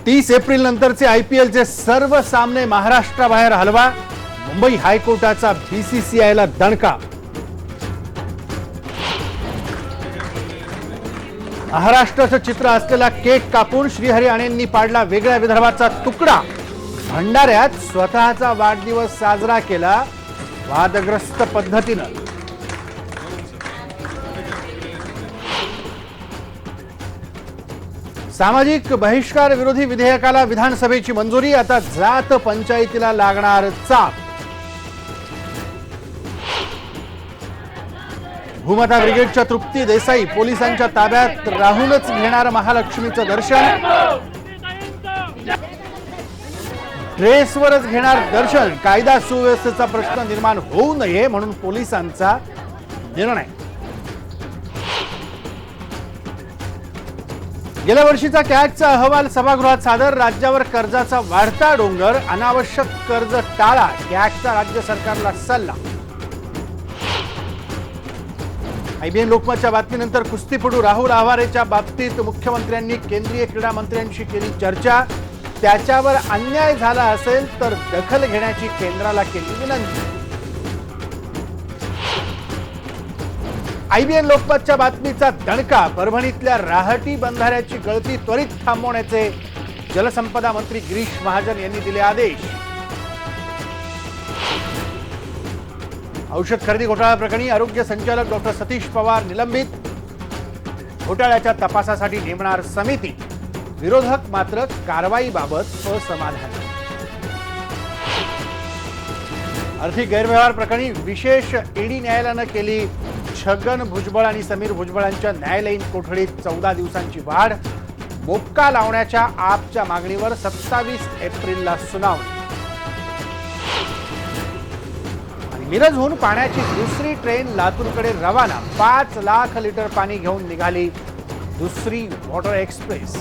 30 April नंतरचे आयपीएलचे सर्व सामने महाराष्ट्राबाहेर हलवा. मुंबई हायकोर्टाचा बीसीसीआयला दणका. महाराष्ट्राचं चित्र असलेला केक कापून श्रीहरी आणेंनी पाडला वेगळ्या विदर्भाचा तुकडा. भंडाऱ्यात स्वतःचा वाढदिवस साजरा केला वादग्रस्त पद्धतीनं. सामाजिक बहिष्कार विरोधी विधेयकाला विधानसभेची मंजुरी. आता जात पंचायतीला लागणार चाप. भूमाता ब्रिगेडच्या तृप्ती देसाई पोलिसांच्या ताब्यात राहूनच घेणार महालक्ष्मीचं दर्शन. ड्रेसवरच घेणार दर्शन. कायदा सुव्यवस्थेचा प्रश्न निर्माण होऊ नये म्हणून पोलिसांचा निर्णय. गेल्या वर्षीचा कॅगचा अहवाल सभागृहात सादर. राज्यावर कर्जाचा वाढता डोंगर. अनावश्यक कर्ज टाळा. कॅगचा राज्य सरकारला सल्ला. आयबीएन लोकमतच्या बातमीनंतर कुस्तीपटू राहुल आवारेच्या बाबतीत मुख्यमंत्र्यांनी केंद्रीय क्रीडा मंत्र्यांशी केली चर्चा. त्याच्यावर अन्याय झाला असेल तर दखल घेण्याची केंद्राला केली विनंती. आयबीएन लोकमतच्या बातमीचा दणका. परभणीतल्या राहटी बंधाऱ्याची गळती त्वरित थांबवण्याचे जलसंपदा मंत्री गिरीश महाजन यांनी दिले आदेश. औषध खरेदी घोटाळा प्रकरणी आरोग्य संचालक डॉक्टर सतीश पवार निलंबित. घोटाळ्याच्या तपासासाठी नेमणार समिती. विरोधक मात्र कारवाईबाबत असमाधानी. आर्थिक गैरव्यवहार प्रकरणी विशेष ईडी न्यायालयानं केली छगन भुजबळ आणि समीर भुजबळांच्या न्यायालयीन कोठडीत 14 दिवसांची वाढ. मोक्का लावण्याच्या आपच्या मागणीवर 27 एप्रिलला सुनावणी. मिरजहून पाण्याची दुसरी ट्रेन लातूरकडे रवाना. 5 लाख लिटर पाणी घेऊन निघाली दुसरी वॉटर एक्सप्रेस.